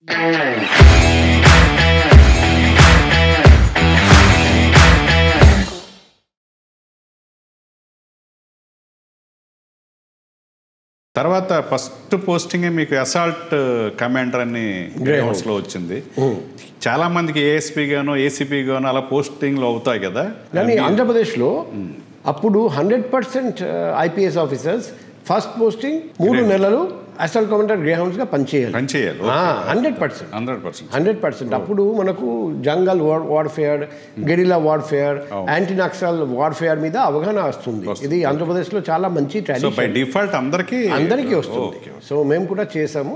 తర్వాత first posting మీకు assault commander అని గ్రేహౌండ్స్లో వచ్చింది. చాలా మందికి ఏఎస్పీ గానో ఏసీపీ గానో అలా పోస్టింగ్లు అవుతాయి కదా. కానీ ఆంధ్రప్రదేశ్లో అప్పుడు 100% ఐపీఎస్ ఆఫీసర్స్ ఫస్ట్ పోస్టింగ్ 3 నెలలు అసాల్ట్ కమాండర్ గ్రేహౌండ్స్గా పనిచేయాలి. 100%. అప్పుడు మనకు jungle warfare, guerrilla warfare, anti Naxal warfare మీద అవగాహన వస్తుంది. ఇది ఆంధ్రప్రదేశ్లో చాలా మంచి ట్రెడిషన్, డిఫాల్ట్ అందరికీ వస్తుంది. సో మేము కూడా చేసాము.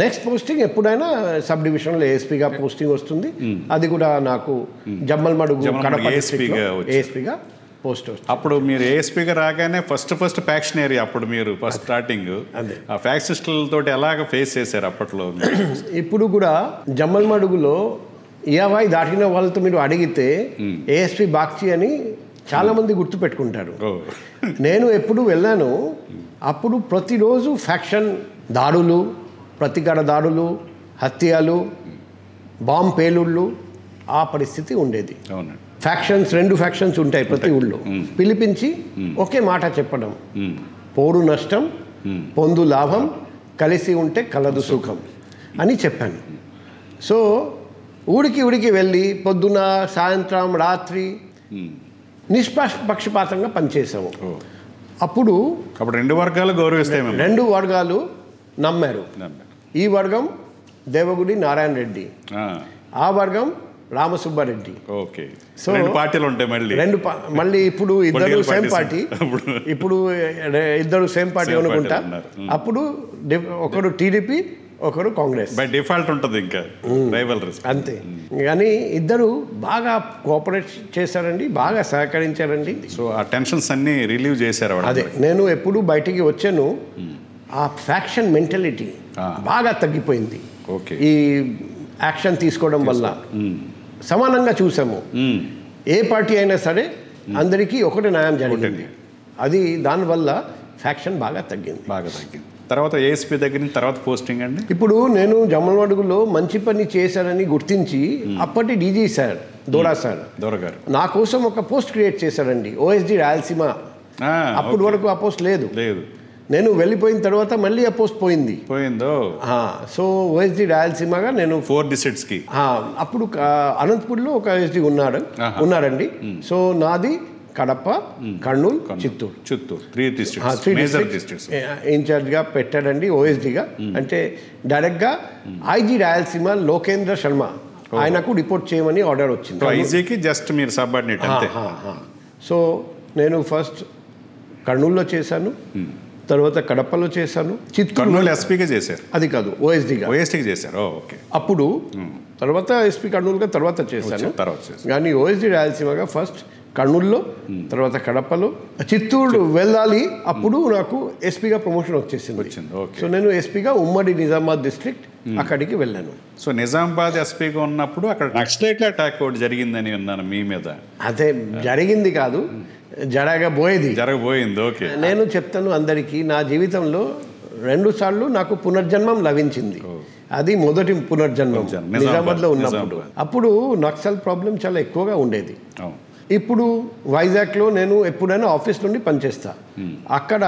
నెక్స్ట్ పోస్టింగ్ ఎప్పుడైనా సబ్ డివిజన్లో ఏఎస్పీగా పోస్టింగ్ వస్తుంది. అది కూడా నాకు జమ్మల్మడుగు కడప ఏఎస్పీగా పోస్ట్. అప్పుడు మీరు ఏఎస్పీగా రాగానే ఫస్ట్ ఫ్యాక్షన్ ఏరియా. అప్పుడు మీరు ఫస్ట్ స్టార్టింగ్ ఆ ఫ్యాక్సిస్టులతో ఎలాగ ఫేస్ చేశారు అప్పట్లో? ఇప్పుడు కూడా జమ్మల్మడుగులో 50 దాటిన వాళ్ళతో మీరు అడిగితే ఏఎస్పీ బాక్చి అని చాలా మంది గుర్తు పెట్టుకుంటారు. నేను ఎప్పుడు వెళ్ళాను అప్పుడు ప్రతిరోజు ఫ్యాక్షన్ దాడులు, ప్రతీకార దాడులు, హత్యలు, బాంబ్ పేలుళ్ళు ఆ పరిస్థితి ఉండేది. ఫ్యాక్షన్స్ 2 ఫ్యాక్షన్స్ ఉంటాయి ప్రతి ఊళ్ళో. పిలిపించి ఒకే మాట చెప్పడం, పోడు నష్టం పొందు లాభం, కలిసి ఉంటే కలదు సుఖం అని చెప్పాను. సో ఊడికి వెళ్ళి పొద్దున సాయంత్రం రాత్రి నిష్పక్షపాతంగా పనిచేసాము. అప్పుడు 2 వర్గాలు గౌరవిస్తాయి. 2 వర్గాలు నమ్మారు. ఈ వర్గం దేవగుడి నారాయణ రెడ్డి, ఆ వర్గం రామసుబ్బారెడ్డి. సో 2 పార్టీలు ఉంటాయి మళ్ళీ ఇప్పుడు ఇద్దరు సేమ్ పార్టీ. ఇప్పుడు ఇద్దరు సేమ్ పార్టీ అనుకుంటా. అప్పుడు ఒకరు టీడీపీ, ఒకరు కాంగ్రెస్. బై డిఫాల్ట్ ఉంటుంది ఇంకా రైవల్రీ అంతే. కానీ ఇద్దరు బాగా కోఆపరేట్ చేశారండి, బాగా సహకరించారండి. సో ఆ టెన్షన్స్ అన్ని రిలీవ్ చేశారు. అదే నేను ఎప్పుడు బయటికి వచ్చాను, ఆ ఫ్యాక్షన్ మెంటాలిటీ బాగా తగ్గిపోయింది ఈ యాక్షన్ తీసుకోవడం వల్ల. సమానంగా చూసాము. ఏ పార్టీ అయినా సరే అందరికీ ఒకటి న్యాయం జరిగింది. అది దానివల్ల ఫ్యాక్షన్ బాగా తగ్గింది. తర్వాత ఏఎస్పీ దగ్గర నుంచి తర్వాత పోస్టింగ్ అండి. ఇప్పుడు నేను జమ్మలమడుగులో మంచి పని చేశానని గుర్తించి అప్పటి డీజీ సార్ దోరా గారు నా కోసం ఒక పోస్ట్ క్రియేట్ చేశారండి, OSD రాయలసీమ. అప్పటి వరకు ఆ పోస్ట్ లేదు. నేను వెళ్ళిపోయిన తర్వాత మళ్ళీ ఆ పోస్ట్ పోయిందో. సో OSD రాయలసీమగా నేను 4 డిస్ట్రిక్ట్స్కి అప్పుడు అనంతపూర్లో ఒక OSD ఉన్నారండి. సో నాది కడప, కర్నూలు, చిత్తూరు 3 డిస్ట్రిక్ట్స్ ఇన్ఛార్జ్గా పెట్టాడండి OSDగా. అంటే డైరెక్ట్గా IG రాయలసీమ లోకేంద్ర శర్మ ఆయనకు రిపోర్ట్ చేయమని ఆర్డర్ వచ్చింది. ఐజీకి జస్ట్ మీరు సబార్డినేట్ అంతే. సో నేను ఫస్ట్ కర్నూలులో చేశాను, తర్వాత కడపలో చేశాను, చిత్తూరు ఎస్పీగా చేశారు. అది కాదు OSDగా చేశారు. అప్పుడు తర్వాత ఎస్పీ కర్నూలుగా తర్వాత చేశాను. కానీ OSD రాయలసీమగా ఫస్ట్ కర్నూలులో, తర్వాత కడపలో, చిత్తూరు వెళ్ళాలి. అప్పుడు నాకు ఎస్పీగా ప్రమోషన్ వచ్చేసింది. సో నేను ఎస్పీగా ఉమ్మడి నిజామాబాద్ డిస్ట్రిక్ట్ అక్కడికి వెళ్ళాను. సో నిజామాబాద్ ఎస్పీగా ఉన్నప్పుడు అక్కడ నక్సలైట్ అటాక్ ఒకటి జరిగిందని విన్నాను మీ మీద. అదే జరిగింది కాదు, జరగబోయింది. ఓకే. నేను చెప్తాను అందరికీ, నా జీవితంలో 2 సార్లు నాకు పునర్జన్మం లభించింది. అది మొదటి పునర్జన్మం నిజామాబాద్లో ఉన్నప్పుడు. అప్పుడు నక్సల్ ప్రాబ్లం చాలా ఎక్కువగా ఉండేది. ఇప్పుడు వైజాగ్లో నేను ఎప్పుడైనా ఆఫీస్ నుండి పనిచేస్తా. అక్కడ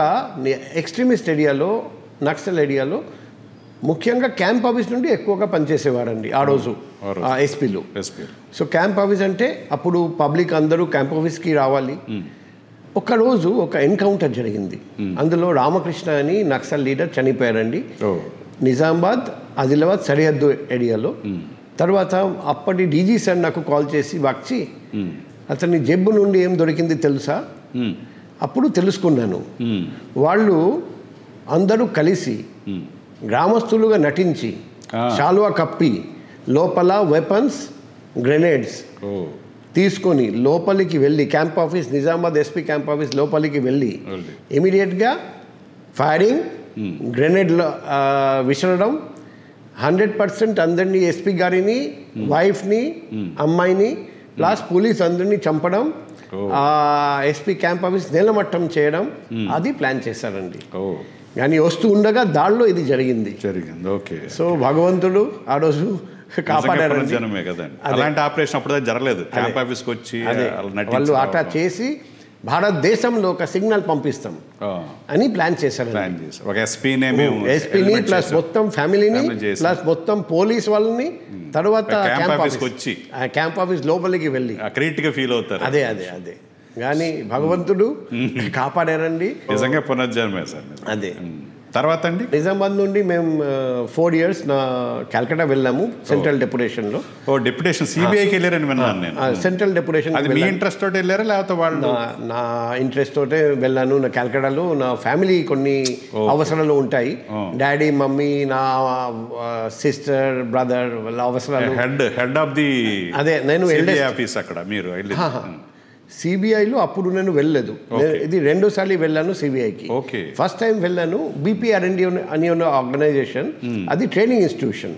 ఎక్స్ట్రీమిస్ట్ ఏరియాలో, నక్సల్ ఏరియాలో ముఖ్యంగా క్యాంప్ ఆఫీస్ నుండి ఎక్కువగా పనిచేసేవారండి ఆ రోజు ఎస్పీలు. సో క్యాంప్ ఆఫీస్ అంటే అప్పుడు పబ్లిక్ అందరూ క్యాంప్ ఆఫీస్కి రావాలి. ఒకరోజు ఒక ఎన్కౌంటర్ జరిగింది. అందులో రామకృష్ణ అని నక్సల్ లీడర్ చనిపోయారండి, నిజామాబాద్ ఆదిలాబాద్ సరిహద్దు ఏరియాలో. తర్వాత అప్పటి డీజీ సార్ నాకు కాల్ చేసి, బాక్చి అతని జేబు నుండి ఏం దొరికింది తెలుసా? అప్పుడు తెలుసుకున్నాను. వాళ్ళు అందరూ కలిసి గ్రామస్తులుగా నటించి శాలువా కప్పి లోపల వెపన్స్, గ్రెనేడ్స్ తీసుకొని లోపలికి వెళ్ళి camp office, Nizamabad SP camp office లోపలికి వెళ్ళి ఇమీడియట్గా ఫైరింగ్, గ్రెనేడ్ విసరడం, 100% అందరినీ, ఎస్పీ గారిని, వైఫ్ని, అమ్మాయిని ప్లస్ పోలీస్ అందరినీ చంపడం, ఎస్పీ క్యాంప్ ఆఫీస్ నేలమట్టం చేయడం, అది ప్లాన్ చేశారండి. కానీ వస్తూ ఉండగా దాడిలో ఇది జరిగింది. ఓకే. సో భగవంతుడు ఆ రోజు కాపాడారు. జనమే కదండి. అలాంటి ఆపరేషన్ అప్పుడు జరగలేదు. క్యాంప్ ఆఫీస్కి వచ్చి వాళ్ళు అట్లా చేసి భారతదేశంలో ఒక సిగ్నల్ పంపిస్తాం అని ప్లాన్ చేశారు. ఒక ఎస్పీని ప్లస్ మొత్తం ఫ్యామిలీని ప్లస్ మొత్తం పోలీస్ వాళ్ళని తర్వాత క్యాంప్ ఆఫీస్ లోపలికి వెళ్ళి క్రియేట్గా ఫీల్ అవుతారు. అదే కానీ భగవంతుడు కాపాడారండి. నిజంగా పునర్జన్మే సార్. అదే తర్వాత అండి నిజామాబాద్ నుండి మేము 4 years నా కలకత్తా వెళ్ళాము సెంట్రల్ డెప్యుటేషన్లో. డెప్యుటేషన్ సిబిఐకి వెళ్ళారని విన్నాను నేను. సెంట్రల్ డెప్యుటేషన్ మీ ఇంట్రెస్ట్ తోటి వెళ్ళారా లేకపోతే వాళ్ళు? నా ఇంట్రెస్ట్ తోటే వెళ్ళాను. నా కలకత్తాలో నా ఫ్యామిలీ కొన్ని అవసరాలు ఉంటాయి. డాడీ మమ్మీ నా సిస్టర్ బ్రదర్ వాళ్ళ అవసరాలు. హెడ్ ఆఫ్ ది అదే నేను ఆఫీస్ అక్కడ మీరు సిబిఐలో అప్పుడు నేను వెళ్ళలేదు. ఇది 2 సార్లు వెళ్ళాను సిబిఐకి. ఫస్ట్ టైం వెళ్ళాను BPRND అని ఉన్న ఆర్గనైజేషన్, అది ట్రైనింగ్ ఇన్స్టిట్యూషన్.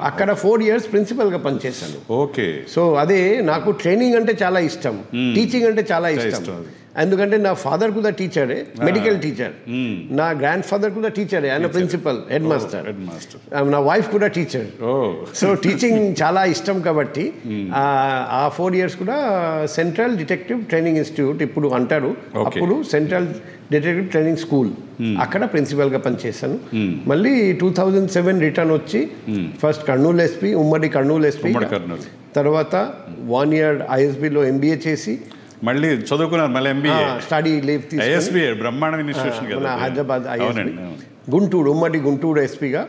అక్కడ 4 years ప్రిన్సిపల్గా పనిచేశాను. సో అదే నాకు ట్రైనింగ్ అంటే చాలా ఇష్టం, టీచింగ్ అంటే చాలా ఇష్టం. ఎందుకంటే నా ఫాదర్ కూడా టీచరే, మెడికల్ టీచర్. నా గ్రాండ్ ఫాదర్ కూడా టీచరే, ఆయన ప్రిన్సిపల్ హెడ్ మాస్టర్. నా వైఫ్ కూడా టీచర్. సో టీచింగ్ చాలా ఇష్టం కాబట్టి ఆ 4 years కూడా సెంట్రల్ డిటెక్టివ్ ట్రైనింగ్ ఇన్స్టిట్యూట్ ఇప్పుడు అంటారు, అప్పుడు సెంట్రల్ డిటెక్టివ్ ట్రైనింగ్ స్కూల్, అక్కడ ప్రిన్సిపల్గా పనిచేశాను. మళ్ళీ 2007 రిటర్న్ వచ్చి ఫస్ట్ కర్నూలు ఎస్పీ, ఉమ్మడి కర్నూలు ఎస్పీ, తర్వాత 1 year ISBలో MBA చేసి మళ్ళీ చదువుకున్నారు. మళ్ళీ MBA స్టడీ లీవ్ తీసుకుని బ్రహ్మాండ ఇన్స్టిట్యూషన్ కదా హైదరాబాద్ గుంటూరు, ఉమ్మడి గుంటూరు ఎస్పీగా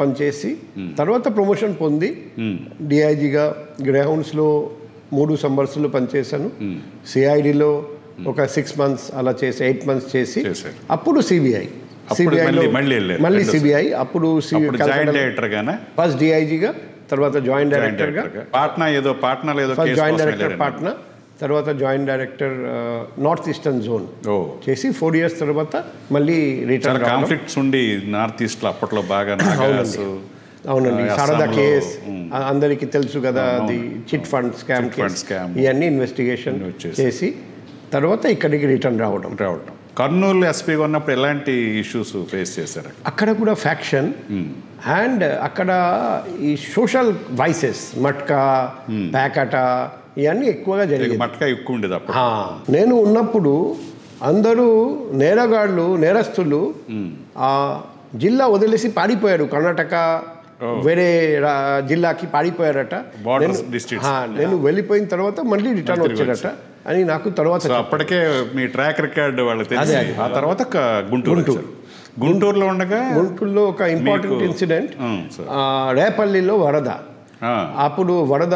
పనిచేసి తర్వాత ప్రమోషన్ పొంది DIGగా గ్రేహౌండ్స్లో 3 సంవత్సరాలు పనిచేశాను. CIDలో ఒక 6 months అలా చేసి 8 months చేసి అప్పుడు సిబిఐలో మళ్ళీ సిబిఐ అప్పుడు ఫస్ట్ DIGగా తర్వాత జాయింట్ డైరెక్టర్గా ఫస్ట్ జాయింట్ డైరెక్టర్ పాట్నా, తర్వాత joint director north eastern zone చేసి 4 years తర్వాత మళ్ళీ రిటర్న్. కాన్ఫ్లిక్ట్స్ ఉండి నార్త్ ఈస్ట్లో అప్పట్లో బాగా. అవునండి, శారదా కేస్ అందరికీ తెలుసు కదా, అది చిట్ ఫండ్ స్కామ్, ఇవన్నీ ఇన్వెస్టిగేషన్ చేసి తర్వాత ఇక్కడికి రిటర్న్ రావడం. కర్నూలు ఎస్పీగా ఉన్నప్పుడు ఎలాంటి ఇష్యూస్ ఫేస్ చేశారు? అక్కడ కూడా ఫ్యాక్షన్ అండ్ అక్కడ ఈ సోషల్ వైసెస్, మట్కా ప్యాకట ఇవన్నీ ఎక్కువగా జరిగింది. మట్కా ఎక్కువ ఉండేది అప్పుడు. నేను ఉన్నప్పుడు అందరూ నేరస్తులు ఆ జిల్లా వదిలేసి పారిపోయారు. కర్ణాటక వేరే జిల్లాకి పారిపోయారట. నేను వెళ్ళిపోయిన తర్వాత మళ్ళీ రిటర్న్ వచ్చారట అని నాకు తర్వాత. అప్పటికే మీ ట్రాక్ రికార్డ్ వాళ్ళకి తెలిసి ఆ తర్వాత గుంటూరులో ఉండగా గుంటూరులో ఒక ఇంపార్టెంట్ ఇన్సిడెంట్, రేపల్లిలో వరద. అప్పుడు వరద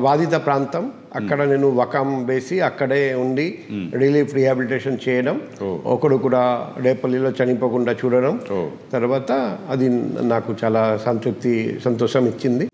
బాధిత ప్రాంతం, అక్కడ నేను వకాం వేసి అక్కడే ఉండి రిలీఫ్ రీహాబిలిటేషన్ చేయడం, ఒకడు కూడా రేపల్లిలో చనిపోకుండా చూడడం, తర్వాత అది నాకు చాలా సంతోషం ఇచ్చింది.